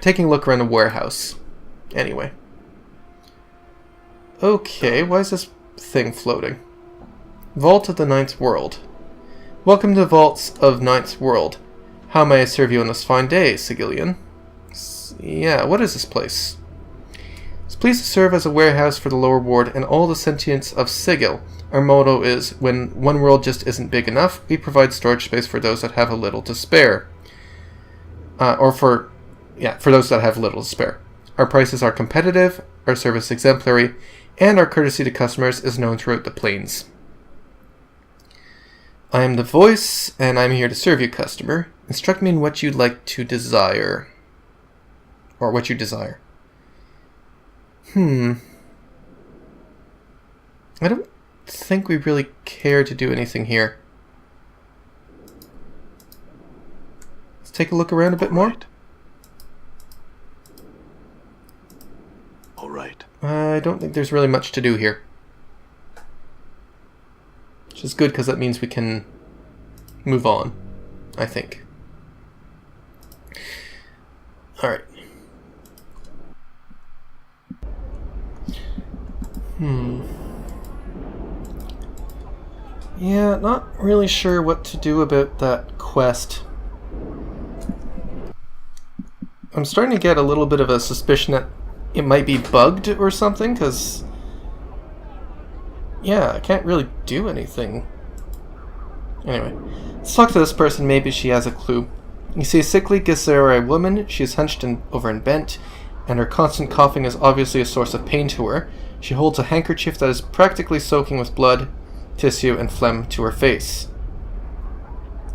taking a look around a warehouse. Anyway. Okay, why is this thing floating? Vault of the Ninth World. Welcome to the Vaults of Ninth World. How may I serve you on this fine day, Sigillian? Yeah, what is this place? It's pleased to serve as a warehouse for the lower ward and all the sentients of Sigil. Our motto is, when one world just isn't big enough, we provide storage space for those that have a little to spare. For those that have little to spare. Our prices are competitive, our service exemplary, and our courtesy to customers is known throughout the plains. I am the voice, and I'm here to serve you, customer. Instruct me in what you'd like to desire. Or what you desire. I don't think we really care to do anything here. Let's take a look around a bit more. All right. I don't think there's really much to do here. Which is good because that means we can move on, I think. Alright. Yeah, not really sure what to do about that quest. I'm starting to get a little bit of a suspicion that it might be bugged or something, because yeah, I can't really do anything. Anyway, let's talk to this person, maybe she has a clue. You see a sickly Githzerai woman. She is hunched over and bent, and her constant coughing is obviously a source of pain to her. She holds a handkerchief that is practically soaking with blood, tissue, and phlegm to her face.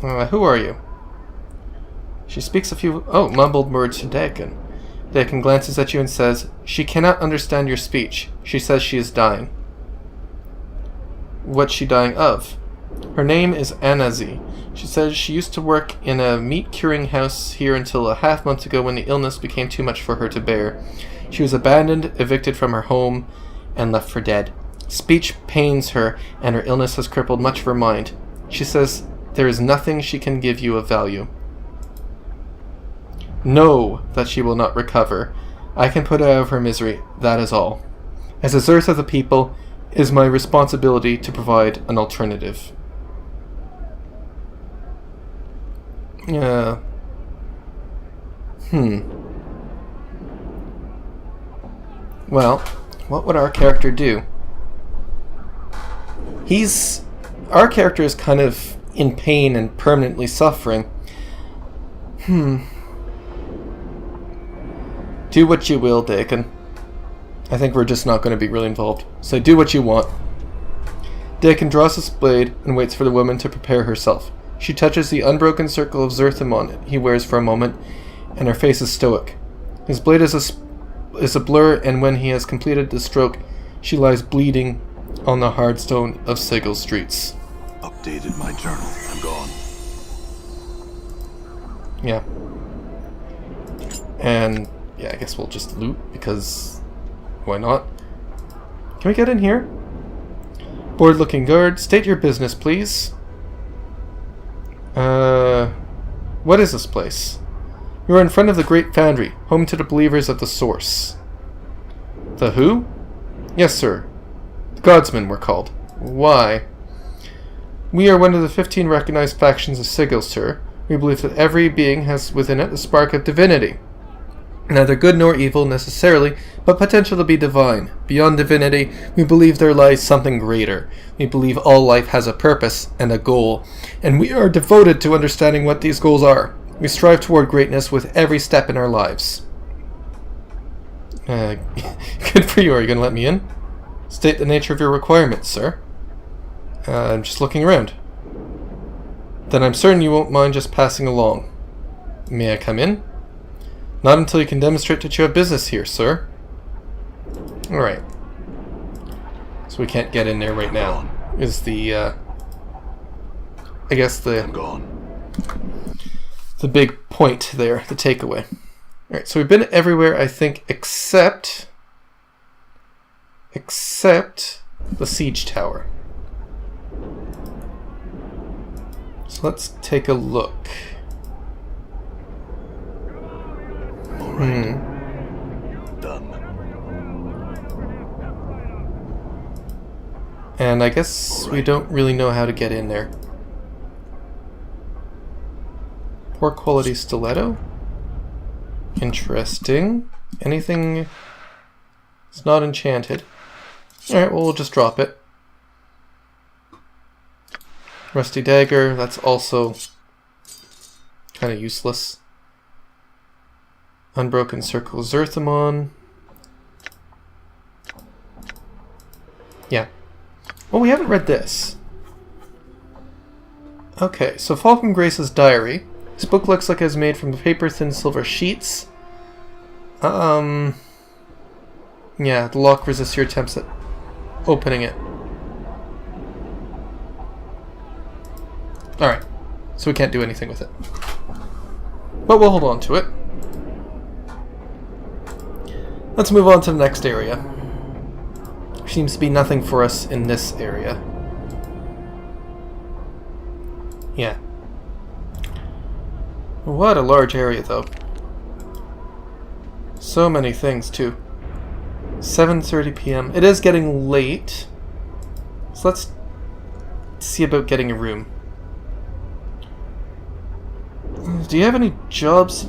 Who are you? She speaks a few mumbled words to Dakin. Dakin glances at you and says, "She cannot understand your speech. She says she is dying." What's she dying of? Her name is Anazi. She says she used to work in a meat curing house here until a half-month ago when the illness became too much for her to bear. She was abandoned, evicted from her home, and left for dead. Speech pains her, and her illness has crippled much of her mind. She says there is nothing she can give you of value. Know that she will not recover. I can put her out of her misery, that is all. As a Zerth of the people, it is my responsibility to provide an alternative. Well, what would our character do? Our character is kind of in pain and permanently suffering. Do what you will, Dakin. I think we're just not going to be really involved. So do what you want. Dakin draws his blade and waits for the woman to prepare herself. She touches the unbroken circle of Zerthimon he wears for a moment, and her face is stoic. His blade is a blur, and when he has completed the stroke, she lies bleeding on the hard stone of Sigil streets. Updated my journal. I'm gone. Yeah. And yeah, I guess we'll just loot, because why not? Can we get in here? Bored-looking guard, state your business, please. What is this place? You are in front of the Great Foundry, home to the believers of the Source. The who? Yes, sir. The Godsmen, we're called. Why? We are one of the 15 recognized factions of Sigil, sir. We believe that every being has within it a spark of divinity. Neither good nor evil necessarily, but potential to be divine. Beyond divinity, we believe there lies something greater. We believe all life has a purpose and a goal, and we are devoted to understanding what these goals are. We strive toward greatness with every step in our lives. Good for you. Are you going to let me in? State the nature of your requirements, sir. I'm just looking around. Then I'm certain you won't mind just passing along. May I come in? Not until you can demonstrate that you have business here, sir. Alright. So we can't get in there right now. Is the, I guess I'm gone. The big point there, the takeaway. Alright, so we've been everywhere, I think, except the siege tower. So let's take a look. All right. Done. And I guess we don't really know how to get in there. Poor quality stiletto? Interesting. Anything... It's not enchanted. Alright, well, we'll just drop it. Rusty dagger, that's also kind of useless. Unbroken circle Zerthamon. Yeah. Well, we haven't read this. Okay, so Falcon Grace's diary. This book looks like it was made from paper-thin silver sheets. Yeah, the lock resists your attempts at opening it. Alright, so we can't do anything with it. But we'll hold on to it. Let's move on to the next area. There seems to be nothing for us in this area. Yeah. What a large area, though. So many things, too. 7:30 p.m. It is getting late. So let's see about getting a room. Do you have any jobs?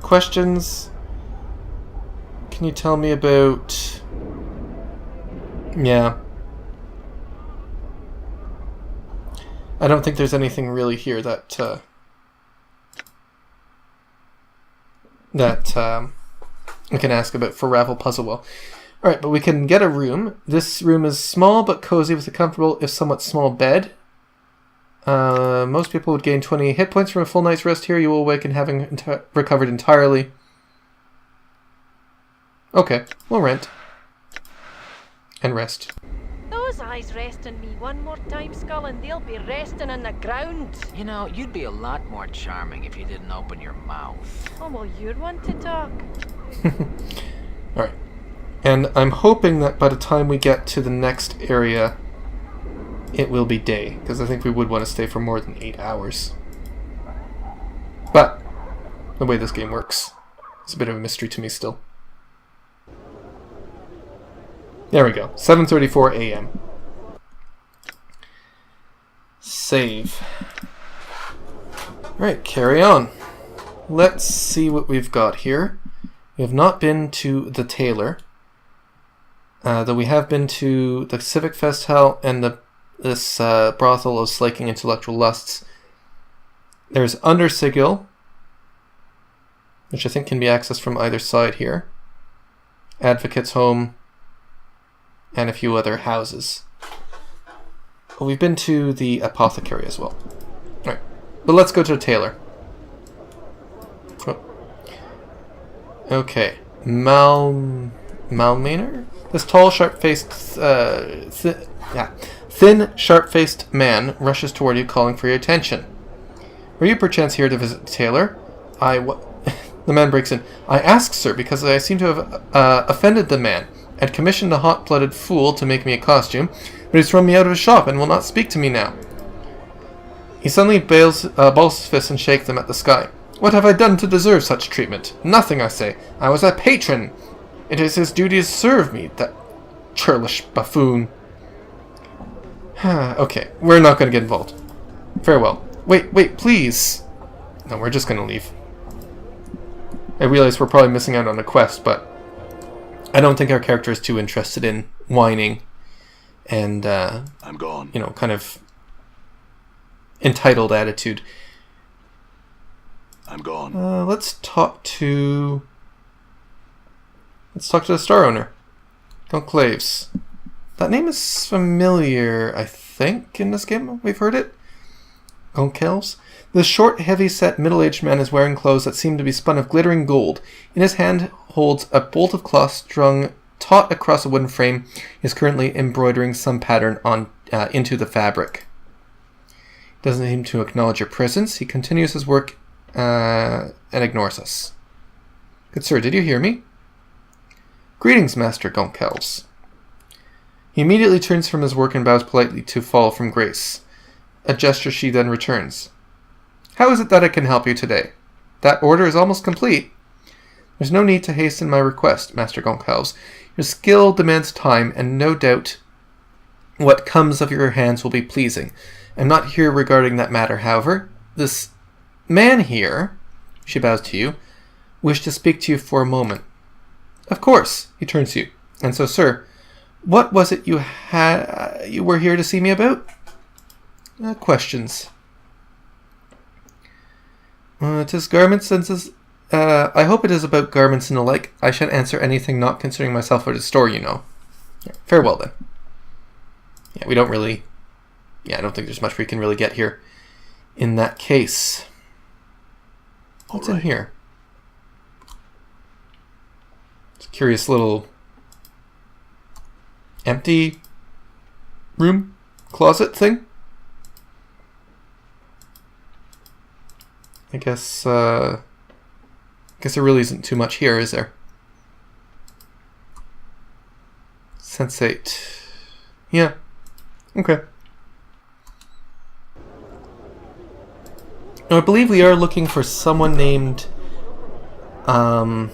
Questions? Can you tell me about... Yeah. I don't think there's anything really here that we can ask about for Ravel Puzzlewell. Alright, but we can get a room. This room is small but cozy with a comfortable, if somewhat small, bed. Most people would gain 20 hit points from a full night's rest here. You will awaken having recovered entirely. Okay, we'll rent. And rest. Those eyes rest on me one more time, Skull, and they'll be resting on the ground. You know, you'd be a lot more charming if you didn't open your mouth. Oh, well, you're one to talk. Alright. And I'm hoping that by the time we get to the next area, it will be day, because I think we would want to stay for more than 8 hours. But, the way this game works, it's a bit of a mystery to me still. There we go, 7:34 a.m. Save. Alright, carry on. Let's see what we've got here. We have not been to the tailor, though we have been to the Civic Festhall and this brothel of slaking intellectual lusts. There's Undersigil, which I think can be accessed from either side here. Advocate's Home, and a few other houses. Well, we've been to the apothecary as well. Alright, but let's go to the tailor. Oh. Okay, Malmaner? This tall, sharp-faced, thin, sharp-faced man rushes toward you, calling for your attention. Were you perchance here to visit the tailor? The man breaks in. I ask, sir, because I seem to have offended the man. I'd commissioned a hot-blooded fool to make me a costume, but he's thrown me out of his shop and will not speak to me now. He suddenly balls his fists and shakes them at the sky. What have I done to deserve such treatment? Nothing, I say. I was a patron. It is his duty to serve me, that churlish buffoon. Okay, we're not going to get involved. Farewell. Wait, please. No, we're just going to leave. I realize we're probably missing out on a quest, but I don't think our character is too interested in whining and, I'm gone. You know, kind of entitled attitude. I'm gone. Let's talk to the store owner. Conclaves. That name is familiar, I think, in this game. We've heard it. Conclaves. The short, heavy-set, middle-aged man is wearing clothes that seem to be spun of glittering gold. In his hand holds a bolt of cloth strung taut across a wooden frame. He is currently embroidering some pattern on into the fabric. He doesn't seem to acknowledge your presence. He continues his work and ignores us. Good sir, did you hear me? Greetings, Master Gonkels. He immediately turns from his work and bows politely to fall from grace. A gesture she then returns. How is it that I can help you today? That order is almost complete. There's no need to hasten my request, Master Goncalves. Your skill demands time, and no doubt what comes of your hands will be pleasing. I'm not here regarding that matter, however. This man here, she bows to you, wished to speak to you for a moment. Of course, he turns to you. And so, sir, what was it you were here to see me about? Questions. It is garments and I hope it is about garments and the like. I shan't answer anything not concerning myself or the store, you know. Yeah, farewell, then. Yeah, we don't really... Yeah, I don't think there's much we can really get here in that case. What's in here? It's a curious little empty room, closet thing. I guess there really isn't too much here, is there? Sensate. Yeah. Okay. Now, I believe we are looking for someone named... Oh,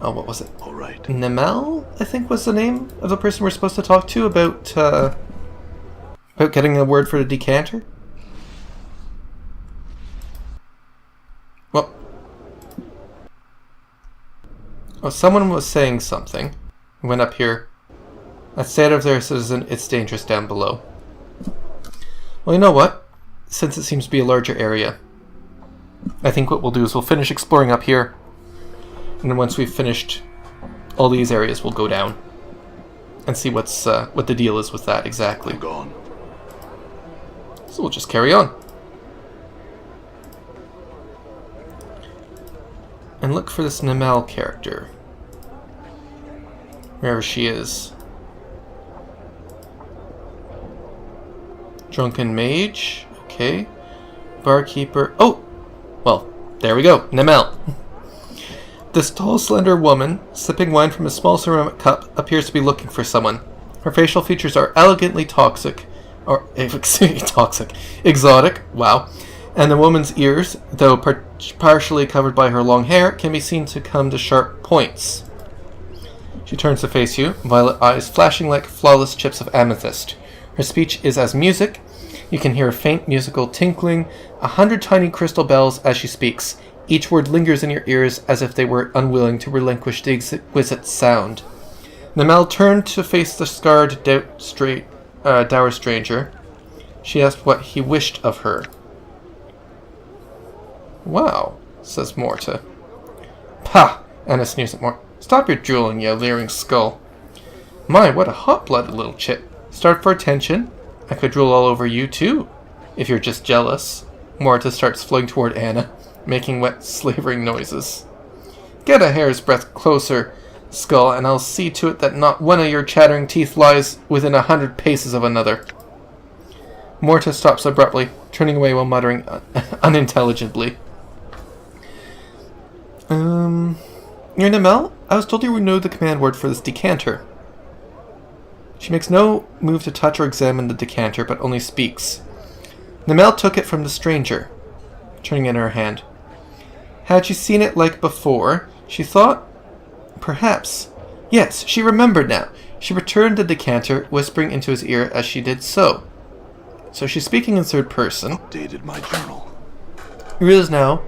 what was it? All right. Nemel, I think was the name of the person we're supposed to talk to about getting a word for the decanter. Well, oh, someone was saying something. Went up here. Let's stay out of there, citizen. It's dangerous down below. Well, you know what? Since it seems to be a larger area, I think what we'll do is we'll finish exploring up here, and then once we've finished all these areas, we'll go down and see what the deal is with that exactly. I'm gone. So we'll just carry on and look for this Nemel character, wherever she is. Drunken mage. Okay. Barkeeper. Oh! Well, there we go. Nemel. This tall, slender woman, sipping wine from a small ceramic cup, appears to be looking for someone. Her facial features are elegantly toxic. Exotic. Wow. And the woman's ears, though partially covered by her long hair, can be seen to come to sharp points. She turns to face you, violet eyes flashing like flawless chips of amethyst. Her speech is as music. You can hear a faint musical tinkling, 100 tiny crystal bells as she speaks. Each word lingers in your ears as if they were unwilling to relinquish the exquisite sound. Nemel turned to face the scarred, dour stranger. She asked what he wished of her. Wow, says Morta. Pah! Anna sneers at Morta. Stop your drooling, you leering skull. My, what a hot-blooded little chit. Start for attention. I could drool all over you, too, if you're just jealous. Morta starts floating toward Anna, making wet, slavering noises. Get a hair's breadth closer, skull, and I'll see to it that not one of your chattering teeth lies within 100 paces of another. Morta stops abruptly, turning away while muttering unintelligibly. You're Nemel? I was told you would know the command word for this decanter. She makes no move to touch or examine the decanter, but only speaks. Nemel took it from the stranger, turning it in her hand. Had she seen it like before? She thought, perhaps. Yes, she remembered now. She returned the decanter, whispering into his ear as she did so. So she's speaking in third person. Updated my journal. Here it is now.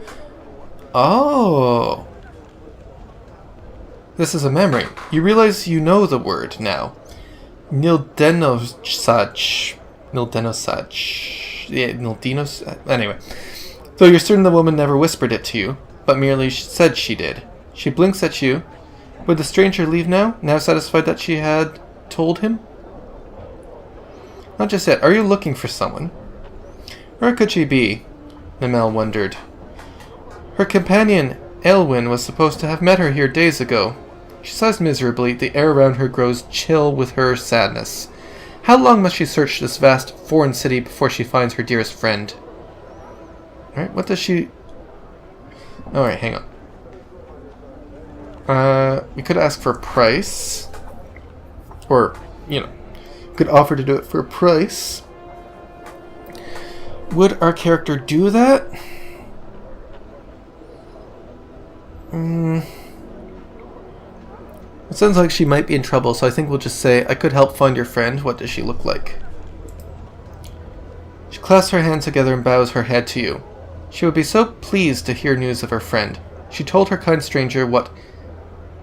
Oh. This is a memory. You realize you know the word now. Nildenosaj. Yeah, Nildenos. Anyway. Though you're certain the woman never whispered it to you, but merely said she did. She blinks at you. Would the stranger leave now satisfied that she had told him? Not just yet. Are you looking for someone? Where could she be? Nemel wondered. Her companion, Elwyn, was supposed to have met her here days ago. She sighs miserably. The air around her grows chill with her sadness. How long must she search this vast foreign city before she finds her dearest friend? Alright, what does she... Alright, hang on. We could ask for a price. Or, could offer to do it for a price. Would our character do that? It sounds like she might be in trouble, so I think we'll just say, I could help find your friend. What does she look like? She clasps her hands together and bows her head to you. She would be so pleased to hear news of her friend. She told her kind stranger what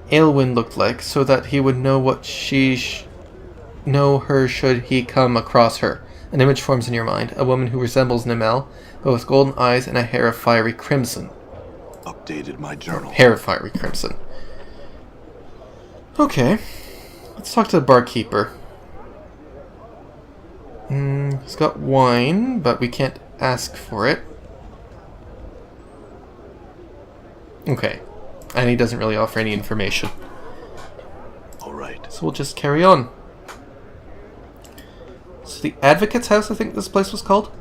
Aelwyn looked like, so that he would know what know her should he come across her. An image forms in your mind, a woman who resembles Namel, but with golden eyes and a hair of fiery crimson. Updated my journal. Hair of fiery crimson. Okay, let's talk to the barkeeper. He's got wine, but we can't ask for it. Okay, and he doesn't really offer any information. Alright. So we'll just carry on. So the Advocate's House, I think this place was called?